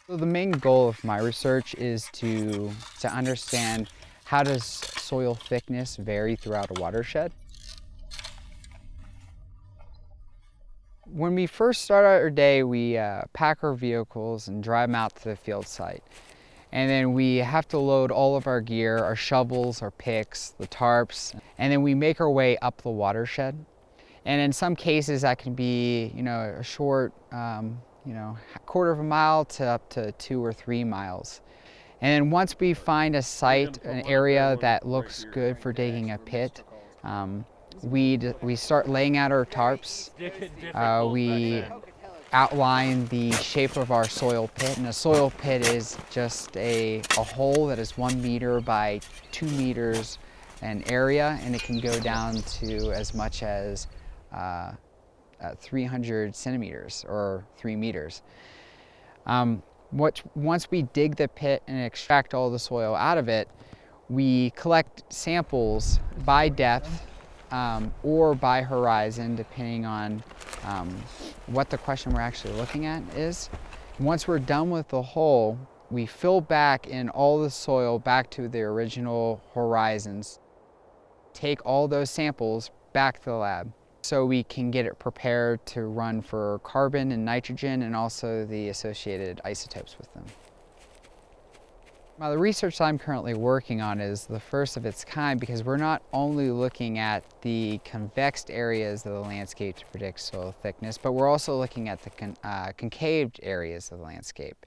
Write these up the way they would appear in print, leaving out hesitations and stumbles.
So the main goal of my research is to understand how does soil thickness vary throughout a watershed. When we first start out our day, we pack our vehicles and drive them out to the field site. And then we have to load all of our gear, our shovels, our picks, the tarps, and then we make our way up the watershed. And in some cases that can be, a short, quarter of a mile to up to 2 or 3 miles. And then once we find a site, an area that looks good for digging a pit, we start laying out our tarps. We outline the shape of our soil pit, and a soil pit is just a hole that is 1 meter by 2 meters in area, and it can go down to as much as 300 centimeters or 3 meters. Once we dig the pit and extract all the soil out of it, we collect samples by depth or by horizon, depending on what the question we're actually looking at is. Once we're done with the hole, we fill back in all the soil back to the original horizons, take all those samples back to the lab so we can get it prepared to run for carbon and nitrogen and also the associated isotopes with them. Now, the research I'm currently working on is the first of its kind because we're not only looking at the convexed areas of the landscape to predict soil thickness, but we're also looking at the concaved areas of the landscape.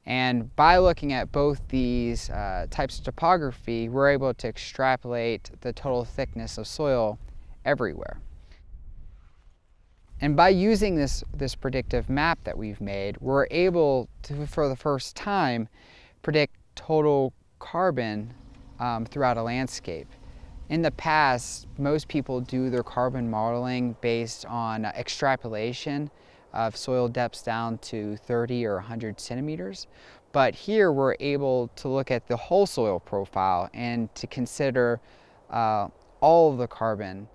And by looking at both these types of topography, we're able to extrapolate the total thickness of soil everywhere. And by using this predictive map that we've made, we're able to, for the first time, predict total carbon throughout a landscape. In the past, most people do their carbon modeling based on extrapolation of soil depths down to 30 or 100 centimeters. But here we're able to look at the whole soil profile and to consider all of the carbon